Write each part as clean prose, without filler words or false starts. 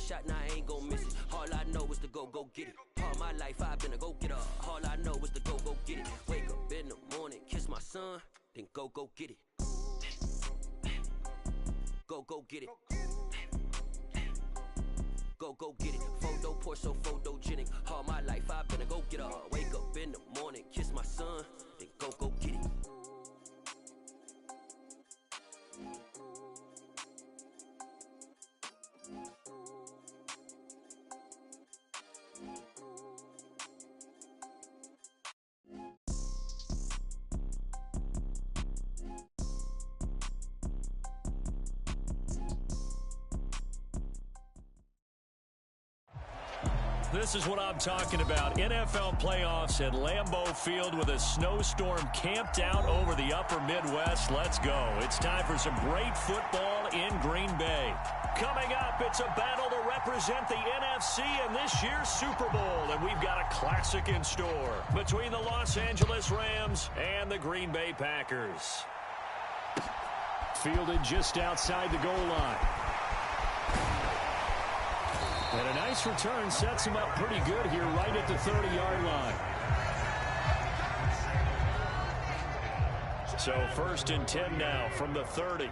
shot, now I ain't gon' miss it. All I know is to go get it. All my life I've been a go-getter. All I know is to go get it. Wake up in the morning, kiss my son, then go get it. Go get it. Go get it. Photo poor, so photogenic. All my life I've been a go-getter. Wake up in the morning, kiss my son, then go get it. This is what I'm talking about. NFL playoffs at Lambeau Field with a snowstorm camped out over the upper Midwest. Let's go. It's time for some great football in Green Bay. Coming up, it's a battle to represent the NFC in this year's Super Bowl. And we've got a classic in store between the Los Angeles Rams and the Green Bay Packers. Fielded just outside the goal line. And a nice return sets him up pretty good here right at the 30-yard line. So 1st and 10 now from the 30.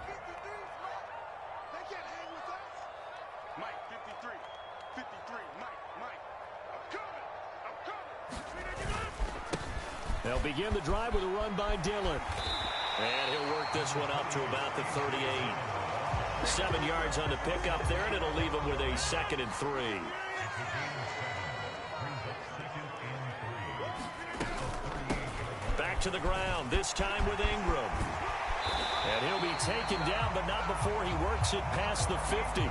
Mike, 53, Mike, I'm coming. They'll begin the drive with a run by Dillon. And he'll work this one up to about the 38. 7 yards on the pickup there, and it'll leave him with a 2nd and 3. Back to the ground, this time with Ingram. And he'll be taken down, but not before he works it past the 50.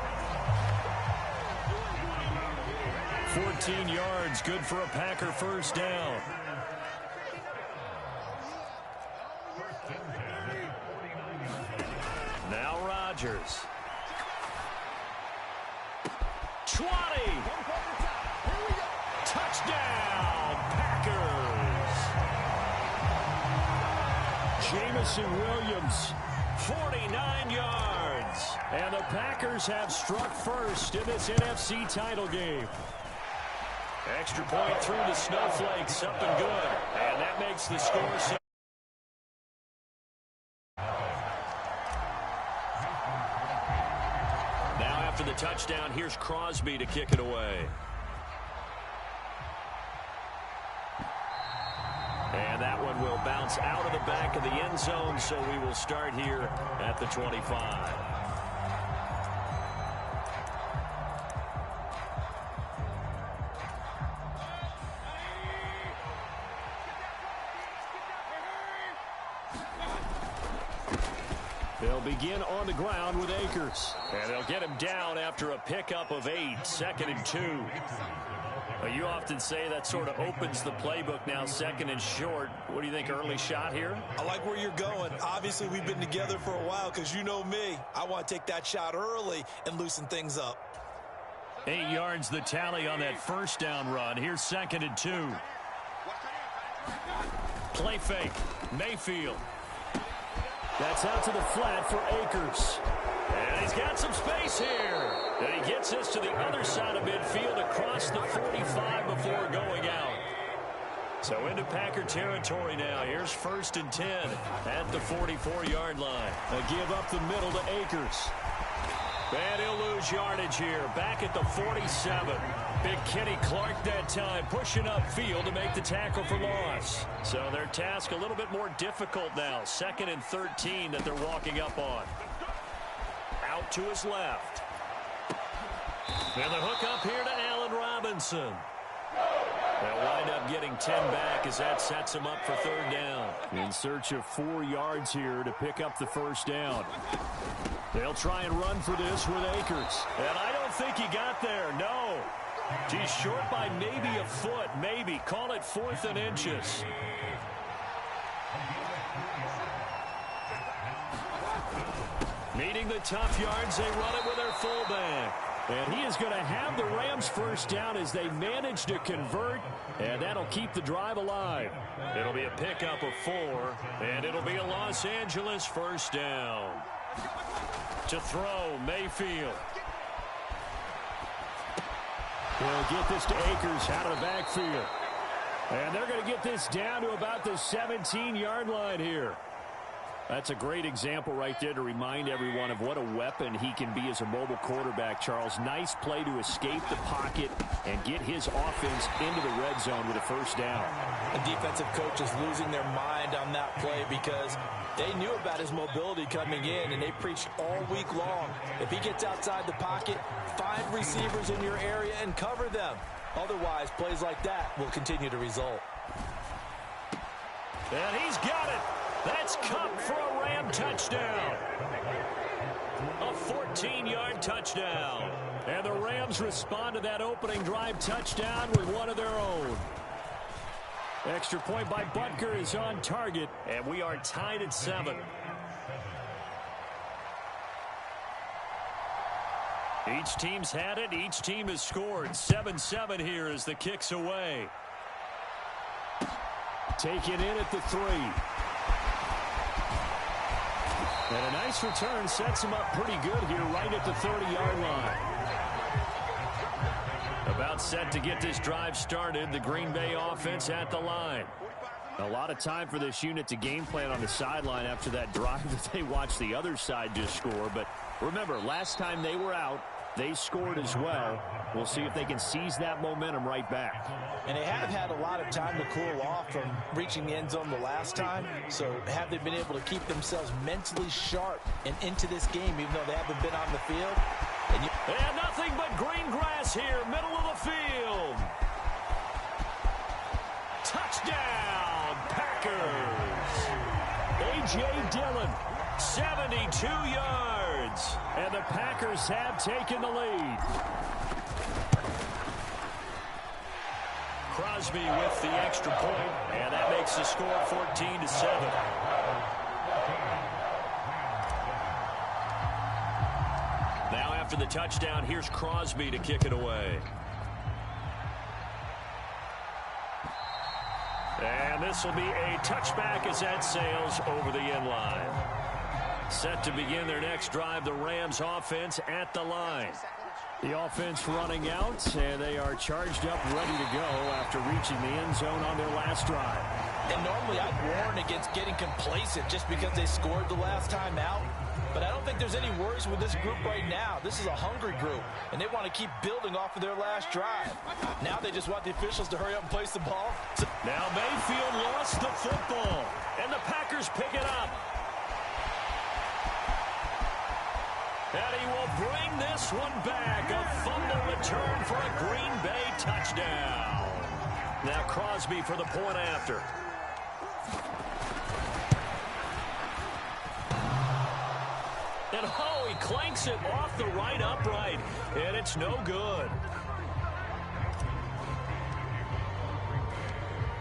14 yards, good for a Packer first down. Now Rodgers. 20. Touchdown, Packers. Jamison Williams, 49 yards. And the Packers have struck first in this NFC title game. Extra point through the snowflakes, up and good. And that makes the score 7. After the touchdown, here's Crosby to kick it away. And that one will bounce out of the back of the end zone, so we will start here at the 25. They'll begin on the ground with Akers. And they'll get him down after a pickup of 8, 2nd and 2. Well, you often say that sort of opens the playbook now, 2nd and short. What do you think, early shot here? I like where you're going. Obviously, we've been together for a while because you know me. I want to take that shot early and loosen things up. 8 yards the tally on that first down run. Here's 2nd and 2. Play fake. Mayfield. That's out to the flat for Akers. And he's got some space here. And he gets this to the other side of midfield across the 45 before going out. So into Packer territory now. Here's 1st and 10 at the 44-yard line. A give up the middle to Akers. And he'll lose yardage here. Back at the 47. Big Kenny Clark that time pushing upfield to make the tackle for loss. So their task a little bit more difficult now. 2nd and 13 that they're walking up on. Out to his left. And the hook up here to Allen Robinson. They'll wind up getting 10 back as that sets him up for 3rd down. In search of 4 yards here to pick up the first down. They'll try and run for this with Akers. And I don't think he got there, no. He's short by maybe a foot, maybe. Call it 4th and inches. Needing the tough yards, they run it with their fullback. And he is going to have the Rams first down as they manage to convert, and that'll keep the drive alive. It'll be a pickup of 4, and it'll be a Los Angeles first down. To throw, Mayfield. He'll get this to Akers out of the backfield. And they're going to get this down to about the 17-yard line here. That's a great example right there to remind everyone of what a weapon he can be as a mobile quarterback, Charles. Nice play to escape the pocket and get his offense into the red zone with a first down. The defensive coach is losing their mind on that play because they knew about his mobility coming in, and they preached all week long. If he gets outside the pocket, find receivers in your area and cover them. Otherwise, plays like that will continue to result. And he's got it. That's Cup for a Ram touchdown. A 14-yard touchdown. And the Rams respond to that opening drive touchdown with one of their own. Extra point by Butker is on target, and we are tied at 7. Each team's had it. Each team has scored. 7-7 here as the kick's away. Taken in at the 3. And a nice return sets him up pretty good here right at the 30-yard line. About set to get this drive started. The Green Bay offense at the line. A lot of time for this unit to game plan on the sideline after that drive that they watched the other side just score. But remember, last time they were out, they scored as well. We'll see if they can seize that momentum right back. And they have had a lot of time to cool off from reaching the end zone the last time. So have they been able to keep themselves mentally sharp and into this game, even though they haven't been on the field? And nothing but green grass here, middle of the field. Touchdown, Packers. A.J. Dillon, 72 yards. And the Packers have taken the lead. Crosby with the extra point, and that makes the score 14-7. Now after the touchdown, here's Crosby to kick it away. And this will be a touchback as that sails over the end line. Set to begin their next drive, the Rams offense at the line. The offense running out, and they are charged up, ready to go after reaching the end zone on their last drive. And normally I'd warn against getting complacent just because they scored the last time out. But I don't think there's any worries with this group right now. This is a hungry group, and they want to keep building off of their last drive. Now they just want the officials to hurry up and place the ball. Now Mayfield lost the football, and the Packers pick it up. And he will bring this one back. A fumble return for a Green Bay touchdown. Now Crosby for the point after. And oh, he clanks it off the right upright. And it's no good.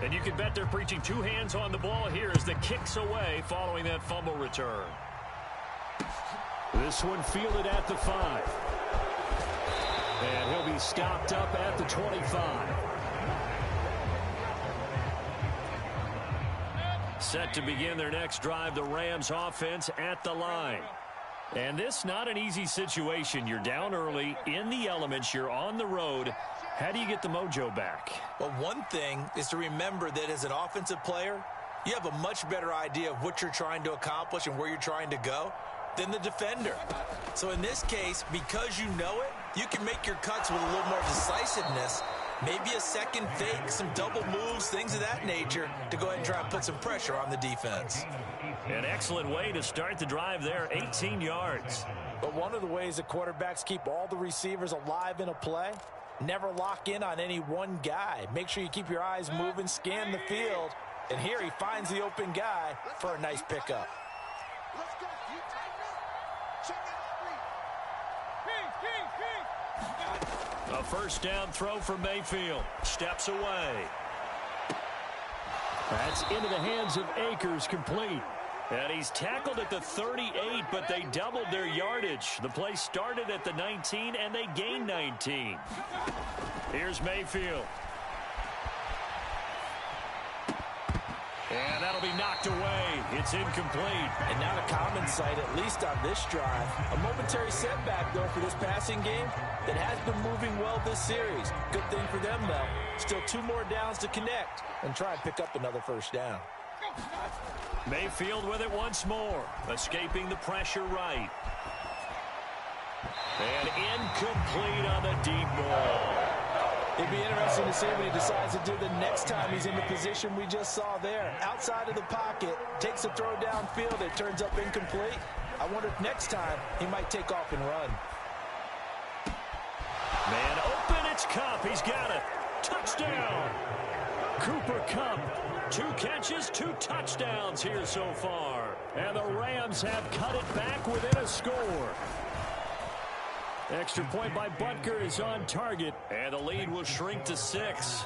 And you can bet they're preaching two hands on the ball here as the kick's away following that fumble return. This one fielded at the 5. And he'll be stopped up at the 25. Set to begin their next drive, the Rams offense at the line. And this not an easy situation. You're down early, in the elements, you're on the road. How do you get the mojo back? Well, one thing is to remember that as an offensive player, you have a much better idea of what you're trying to accomplish and where you're trying to go than the defender. So in this case, because you know it, you can make your cuts with a little more decisiveness, maybe a second fake, some double moves, things of that nature, to go ahead and try and put some pressure on the defense. An excellent way to start the drive there, 18 yards. But one of the ways that quarterbacks keep all the receivers alive in a play, never lock in on any one guy. Make sure you keep your eyes moving, scan the field, and here he finds the open guy for a nice pickup. A first down throw for Mayfield. Steps away. That's into the hands of Akers, complete. And he's tackled at the 38, but they doubled their yardage. The play started at the 19, and they gained 19. Here's Mayfield. And that'll be knocked away. It's incomplete. And not a common sight, at least on this drive. A momentary setback, though, for this passing game that has been moving well this series. Good thing for them, though. Still 2 more downs to connect and try and pick up another first down. Mayfield with it once more. Escaping the pressure right. And incomplete on the deep ball. It'd be interesting to see what he decides to do the next time he's in the position we just saw there. Outside of the pocket, takes a throw downfield, it turns up incomplete. I wonder if next time he might take off and run. Man open, it's Kupp. He's got it. Touchdown. Cooper Kupp. 2 catches, 2 touchdowns here so far. And the Rams have cut it back within a score. Extra point by Butker is on target, and the lead will shrink to 6.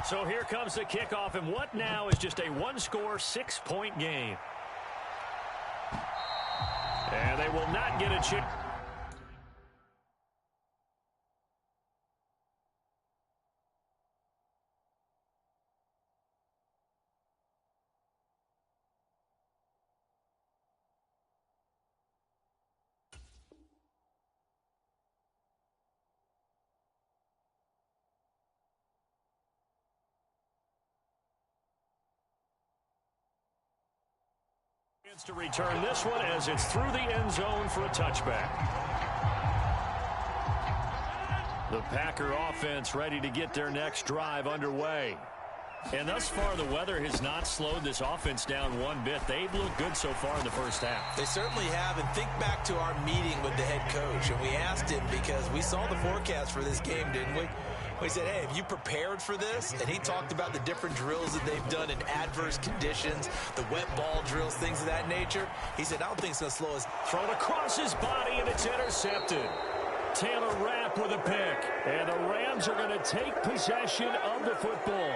So here comes the kickoff, and what now is just a 1-score, 6-point game. And they will not get a chance. To return this one as it's through the end zone for a touchback. The Packer offense ready to get their next drive underway. And thus far, the weather has not slowed this offense down one bit. They've looked good so far in the first half. They certainly have. And think back to our meeting with the head coach. And we asked him because we saw the forecast for this game, didn't we? We said, hey, have you prepared for this? And he talked about the different drills that they've done in adverse conditions, the wet ball drills, things of that nature. He said, I don't think it's going to slow us. Thrown across his body, and it's intercepted. Taylor Rapp with a pick. And the Rams are going to take possession of the football.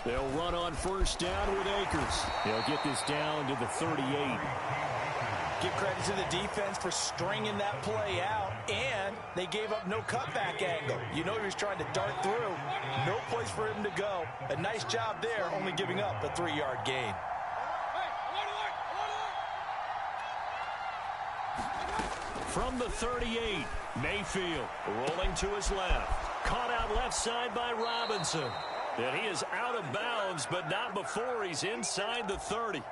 They'll run on first down with Akers. They'll get this down to the 38. Give credit to the defense for stringing that play out, and they gave up no cutback angle. You know he was trying to dart through. No place for him to go. A nice job there, only giving up a 3-yard gain. From the 38, Mayfield rolling to his left. Caught out left side by Robinson. And he is out of bounds, but not before he's inside the 30.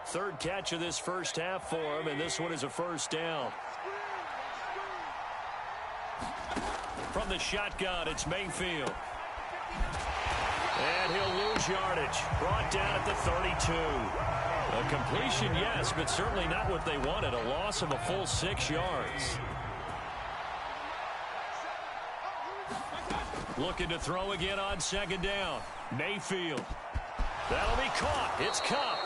Third catch of this first half for him, and this one is a first down. From the shotgun, it's Mayfield. And he'll lose yardage. Brought down at the 32. A completion, yes, but certainly not what they wanted. A loss of a full 6 yards. Looking to throw again on second down. Mayfield. That'll be caught. It's Kupp.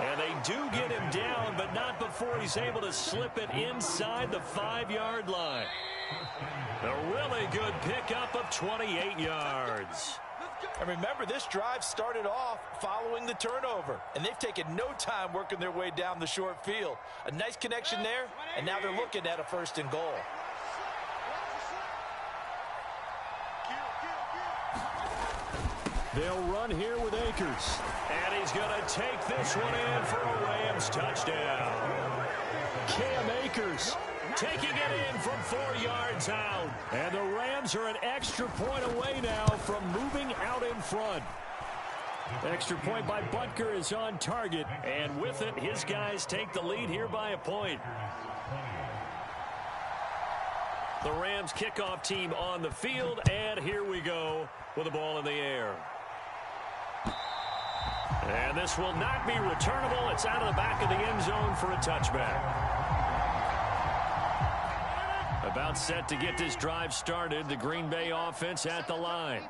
And they do get him down, but not before he's able to slip it inside the 5-yard line. A really good pickup of 28 yards. And remember, this drive started off following the turnover, and they've taken no time working their way down the short field. A nice connection there, and now they're looking at a 1st and goal. They'll run here with Akers. And he's going to take this one in for a Rams touchdown. Cam Akers taking it in from 4 yards out. And the Rams are an extra point away now from moving out in front. Extra point by Butker is on target. And with it, his guys take the lead here by a point. The Rams kickoff team on the field. And here we go with the ball in the air. And this will not be returnable. It's out of the back of the end zone for a touchback. About set to get this drive started. The Green Bay offense at the line.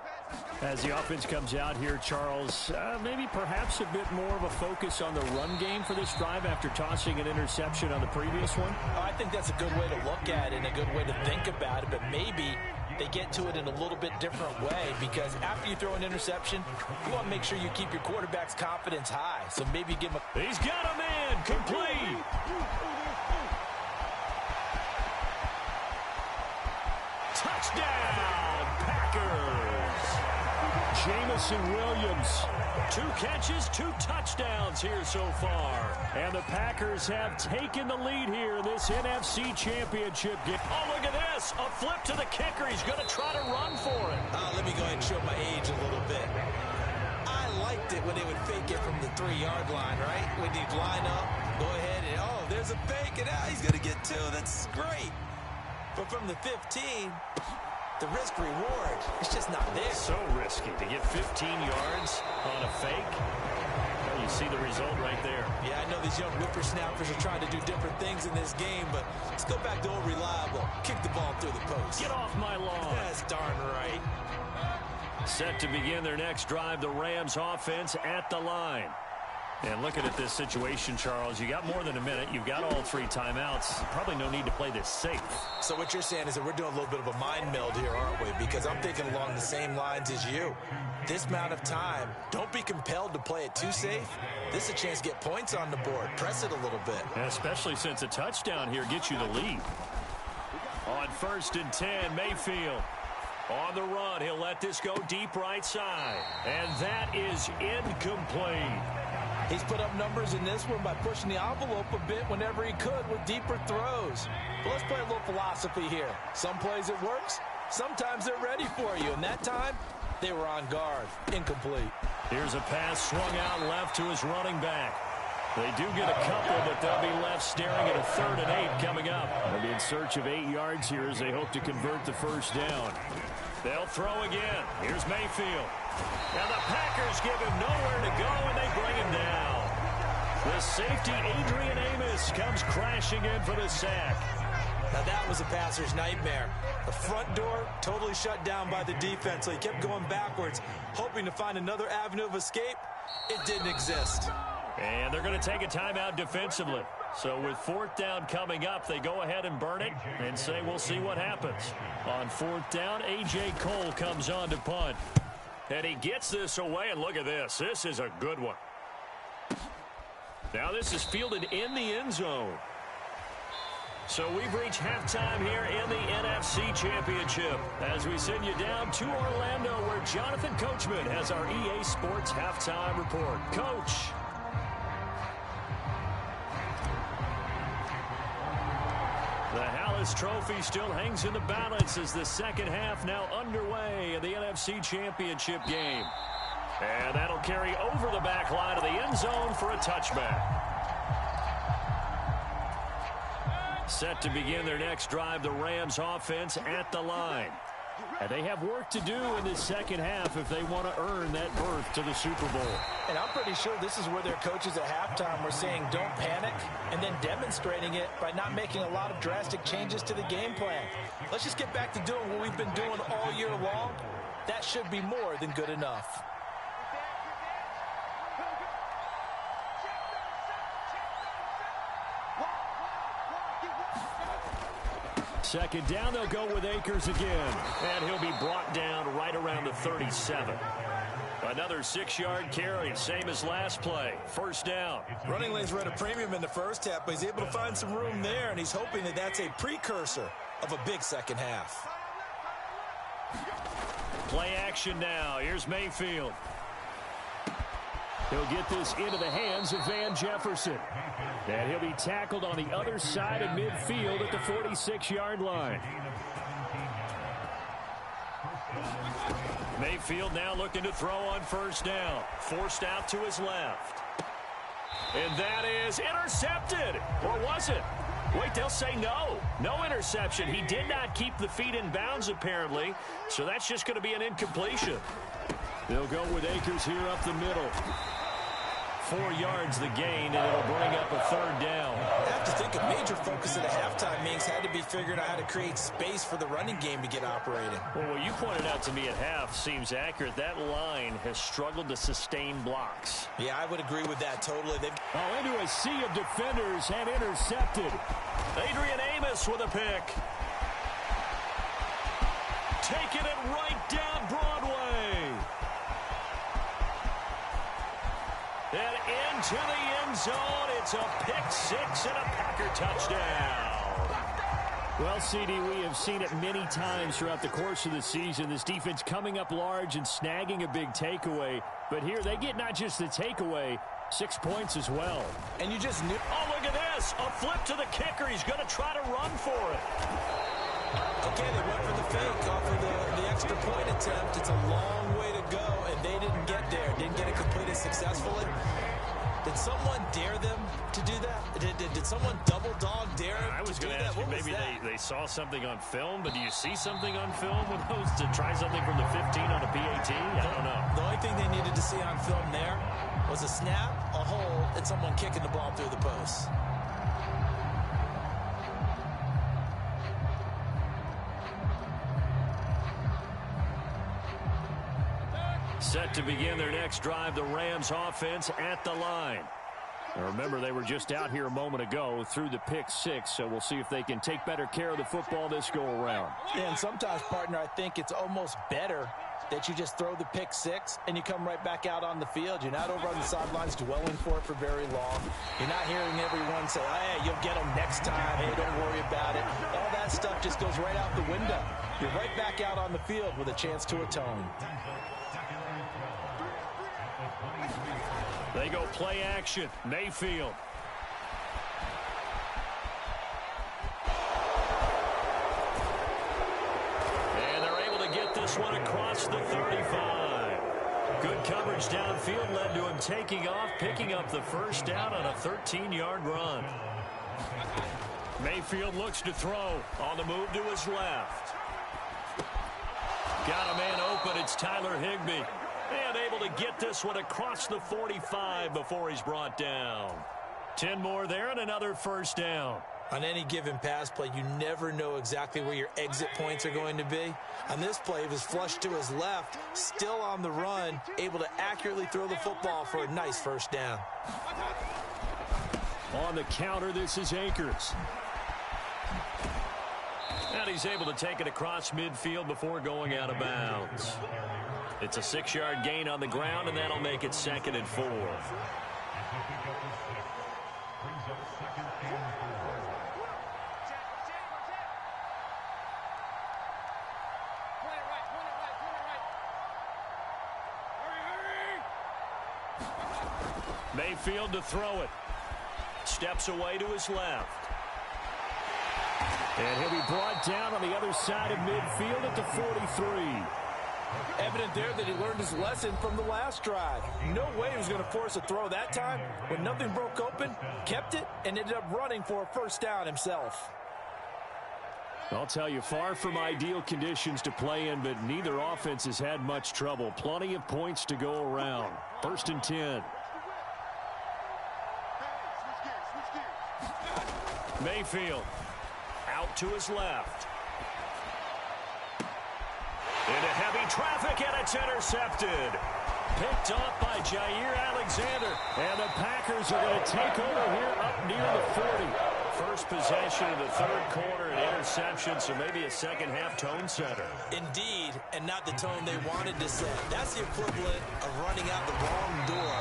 As the offense comes out here, Charles, maybe perhaps a bit more of a focus on the run game for this drive after tossing an interception on the previous one? I think that's a good way to look at it and a good way to think about it, but maybe they get to it in a little bit different way, because after you throw an interception, you want to make sure you keep your quarterback's confidence high. So maybe give him a... He's got him in. Complete. Jamison Williams. 2 catches, 2 touchdowns here so far. And the Packers have taken the lead here in this NFC Championship game. Oh, look at this. A flip to the kicker. He's going to try to run for it. Let me go ahead and show my age a little bit. I liked it when they would fake it from the 3-yard line, right? When you'd line up, go ahead, and oh, there's a fake, and now he's going to get 2. That's great. But from the 15, the risk-reward, it's just not there. So risky to get 15 yards on a fake. Well, you see the result right there. Yeah, I know these young whippersnappers are trying to do different things in this game, but let's go back to old reliable. Kick the ball through the post. Get off my lawn. That's darn right. Set to begin their next drive, the Rams offense at the line. And looking at this situation, Charles, you got more than a minute. You've got all 3 timeouts. Probably no need to play this safe. So what you're saying is that we're doing a little bit of a mind meld here, aren't we? Because I'm thinking along the same lines as you. This amount of time, don't be compelled to play it too safe. This is a chance to get points on the board. Press it a little bit. And especially since a touchdown here gets you the lead. On 1st and 10, Mayfield. On the run, he'll let this go deep right side. And that is incomplete. He's put up numbers in this one by pushing the envelope a bit whenever he could with deeper throws. But let's play a little philosophy here. Some plays it works, sometimes they're ready for you. And that time, they were on guard. Incomplete. Here's a pass swung out left to his running back. They do get a couple, but they'll be left staring at a 3rd and 8 coming up. They'll be in search of 8 yards here as they hope to convert the first down. They'll throw again. Here's Mayfield. Now the Packers give him nowhere to go, and they bring him down. The safety, Adrian Amos, comes crashing in for the sack. Now that was a passer's nightmare. The front door totally shut down by the defense, so he kept going backwards, hoping to find another avenue of escape. It didn't exist. And they're going to take a timeout defensively. So with 4th down coming up, they go ahead and burn it and say we'll see what happens. On 4th down, A.J. Cole comes on to punt. And he gets this away, and look at this. This is a good one. Now this is fielded in the end zone. So we've reached halftime here in the NFC Championship as we send you down to Orlando where Jonathan Coachman has our EA Sports halftime report. Coach. The Hallis Trophy still hangs in the balance as the second half now underway in the NFC Championship game. And that'll carry over the back line of the end zone for a touchback. Set to begin their next drive, the Rams offense at the line. And they have work to do in this second half if they want to earn that berth to the Super Bowl. And I'm pretty sure this is where their coaches at halftime were saying don't panic and then demonstrating it by not making a lot of drastic changes to the game plan. Let's just get back to doing what we've been doing all year long. That should be more than good enough. Second down, they'll go with Akers again. And he'll be brought down right around the 37. Another 6-yard carry, same as last play. First down. Running lanes were at a premium in the first half, but he's able to find some room there, and he's hoping that that's a precursor of a big second half. Play action now. Here's Mayfield. He'll get this into the hands of Van Jefferson. And he'll be tackled on the other side of midfield at the 46-yard line. Mayfield now looking to throw on first down. Forced out to his left. And that is intercepted. Or was it? Wait, they'll say no. No interception. He did not keep the feet in bounds, apparently. So that's just going to be an incompletion. They'll go with Akers here up the middle. 4 yards the gain, and it'll bring up a third down. I have to think a major focus at the halftime meetings had to be figuring out how to create space for the running game to get operating. Well, what you pointed out to me at half seems accurate. That line has struggled to sustain blocks. Yeah, I would agree with that totally. Into a sea of defenders and intercepted. Adrian Amos with a pick. Taking it right down Broadway. And into the end zone, it's a pick six and a Packer touchdown. Well, CD, we have seen it many times throughout the course of the season. This defense coming up large and snagging a big takeaway. But here they get not just the takeaway, 6 points as well. And you just knew. Oh, look at this. A flip to the kicker. He's going to try to run for it. Okay, they went for the fake off of the extra point attempt. It's a long way to go, and they didn't get there. Didn't get it completed successfully. Did someone dare them to do that? Did someone double dog dare them? I was going to ask you, maybe they saw something on film, but do you see something on film with those to try something from the 15 on a PAT? I don't know. The only thing they needed to see on film there was a snap, a hole, and someone kicking the ball through the post. Set to begin their next drive, the Rams offense at the line. Now remember, they were just out here a moment ago through the pick 6, so we'll see if they can take better care of the football this go-around. Yeah, and sometimes, partner, I think it's almost better that you just throw the pick 6 and you come right back out on the field. You're not over on the sidelines dwelling for it for very long. You're not hearing everyone say, hey, you'll get them next time. Hey, don't worry about it. All that stuff just goes right out the window. You're right back out on the field with a chance to atone. They go play action. Mayfield. And they're able to get this one across the 35. Good coverage downfield led to him taking off, picking up the first down on a 13-yard run. Mayfield looks to throw on the move to his left. Got a man open. It's Tyler Higbee. And able to get this one across the 45 before he's brought down. 10 more there and another first down. On any given pass play, you never know exactly where your exit points are going to be. On this play, it was flushed to his left, still on the run, able to accurately throw the football for a nice first down. On the counter, this is Akers. And he's able to take it across midfield before going out of bounds. It's a 6-yard gain on the ground, and that'll make it 2nd and 4. Mayfield to throw it. Steps away to his left. And he'll be brought down on the other side of midfield at the 43. Evident there that he learned his lesson from the last drive. No way he was going to force a throw that time. When nothing broke open, kept it, and ended up running for a first down himself. I'll tell you, far from ideal conditions to play in, but neither offense has had much trouble. Plenty of points to go around. 1st and 10. Mayfield out to his left. Into heavy traffic, and it's intercepted. Picked off by Jair Alexander. And the Packers are going to take over here up near the 40. First possession of the 3rd quarter, an interception, so maybe a second-half tone setter. Indeed, and not the tone they wanted to set. That's the equivalent of running out the wrong door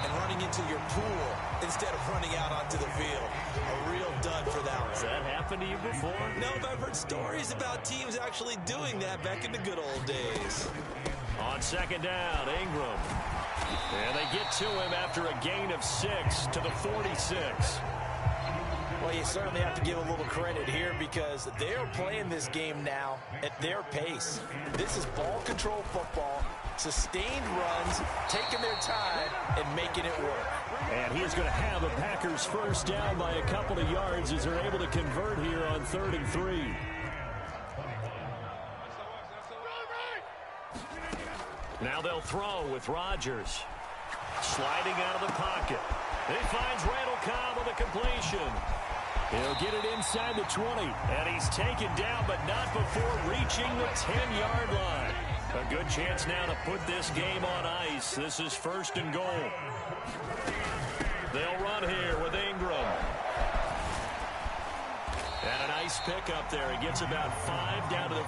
and running into your pool instead of running out onto the field. A real dud for that one. Has that happened to you before? No, but I've heard stories about teams actually doing that back in the good old days. On 2nd down, Ingram. And they get to him after a gain of 6 to the 46. Well, you certainly have to give a little credit here because they're playing this game now at their pace. This is ball control football, sustained runs, taking their time, and making it work. And he's going to have the Packers first down by a couple of yards as they're able to convert here on 3rd and 3. Now they'll throw with Rodgers. Sliding out of the pocket. He finds Randall Cobb with a completion. He'll get it inside the 20. And he's taken down, but not before reaching the 10-yard line. A good chance now to put this game on ice. This is 1st and goal. They'll run here with Ingram. And a nice pickup there. He gets about 5 down to the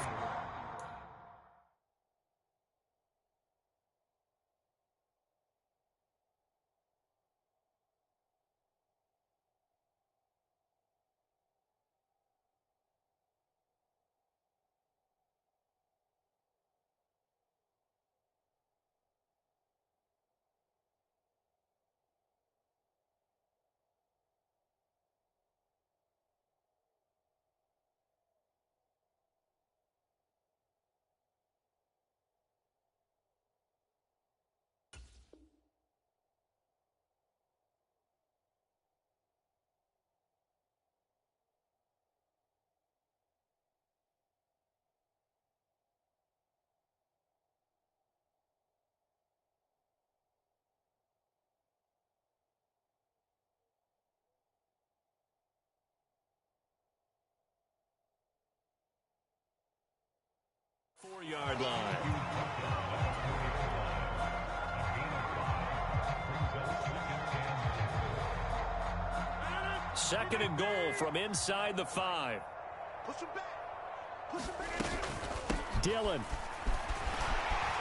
4-yard line. Second and goal from inside the 5. Push him back. Push him back. Dillon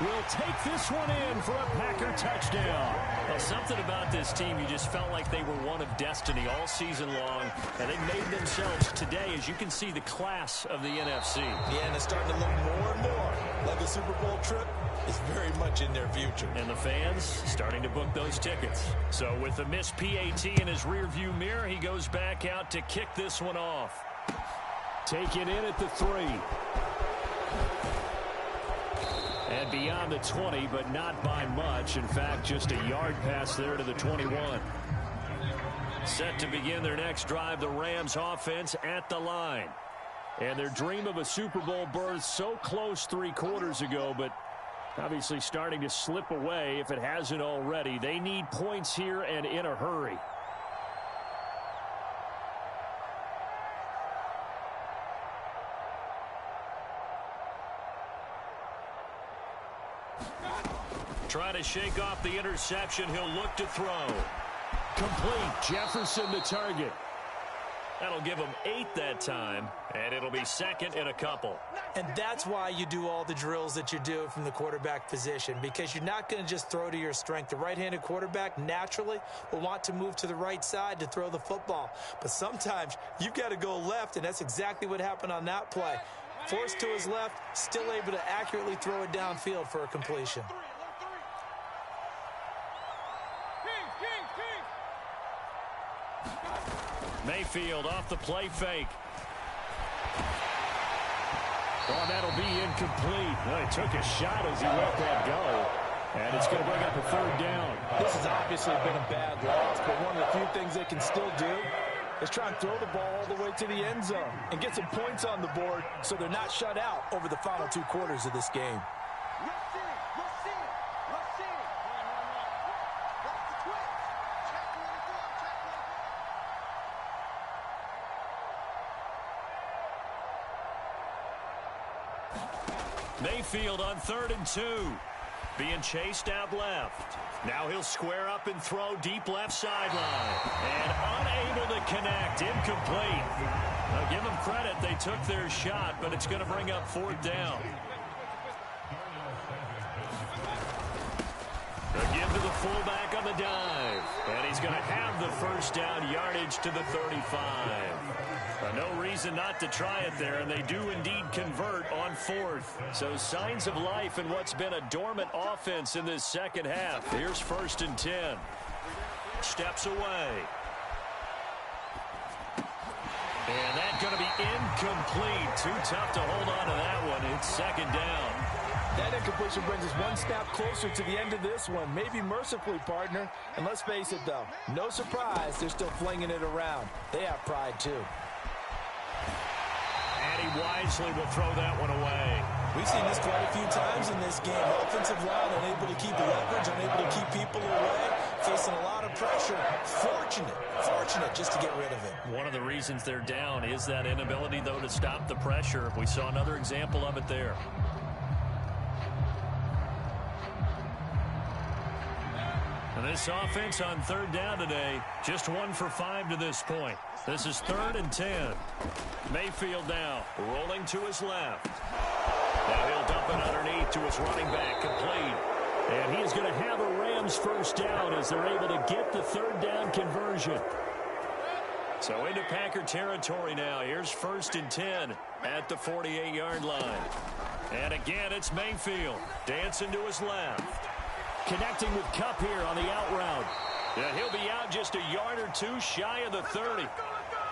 will take this one in for a Packer touchdown. Well, something about this team, you just felt like they were one of destiny all season long, and they made themselves today, as you can see, the class of the NFC. Yeah, and it's starting to look more and more like a Super Bowl trip is very much in their future. And the fans starting to book those tickets. So with the missed PAT in his rearview mirror, he goes back out to kick this one off. Take it in at the 3. And beyond the 20, but not by much. In fact, just a yard pass there to the 21. Set to begin their next drive, the Rams offense at the line. And their dream of a Super Bowl berth so close 3 quarters ago, but obviously starting to slip away if it hasn't already. They need points here and in a hurry. Trying to shake off the interception. He'll look to throw. Complete. Jefferson the target. That'll give him 8 that time, and it'll be second and a couple. And that's why you do all the drills that you do from the quarterback position, because you're not going to just throw to your strength. The right-handed quarterback naturally will want to move to the right side to throw the football. But sometimes you've got to go left, and that's exactly what happened on that play. Forced to his left, still able to accurately throw it downfield for a completion. Mayfield off the play fake. Oh, that'll be incomplete. Well, he took a shot as he let that go. And it's going to bring up a 3rd down. This has obviously been a bad loss, but one of the few things they can still do is try and throw the ball all the way to the end zone and get some points on the board so they're not shut out over the final 2 quarters of this game. Mayfield on 3rd and 2. Being chased out left. Now he'll square up and throw deep left sideline. And unable to connect. Incomplete. Now give them credit. They took their shot, but it's going to bring up 4th down. Again to the fullback on the dive. And he's going to have the 1st down, yardage to the 35. No reason not to try it there, and they do indeed convert on 4th. So signs of life in what's been a dormant offense in this second half. Here's 1st and 10. Steps away. And that's going to be incomplete. Too tough to hold on to that one. It's 2nd down. That incompletion brings us one step closer to the end of this one. Maybe mercifully, partner. And let's face it, though, no surprise, they're still flinging it around. They have pride, too. And he wisely will throw that one away. We've seen this quite a few times in this game. Offensive line unable to keep leverage, unable to keep people away, facing a lot of pressure. Fortunate just to get rid of it. One of the reasons they're down is that inability, though, to stop the pressure. We saw another example of it there. And this offense on 3rd down today, just 1 for 5 to this point. This is 3rd and 10. Mayfield now rolling to his left. Now he'll dump it underneath to his running back, complete. And he is going to have a Rams 1st down as they're able to get the 3rd down conversion. So into Packer territory now. Here's 1st and 10 at the 48-yard line. And again, it's Mayfield dancing to his left. Connecting with Kupp here on the out route. Yeah, he'll be out just a yard or 2 shy of the 30.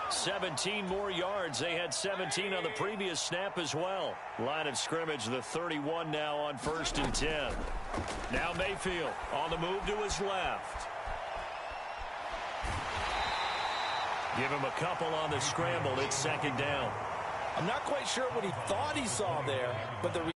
17 more yards. They had 17 on the previous snap as well. Line of scrimmage, the 31 now on 1st and 10. Now Mayfield on the move to his left. Give him a couple on the scramble. It's 2nd down. I'm not quite sure what he thought he saw there, but the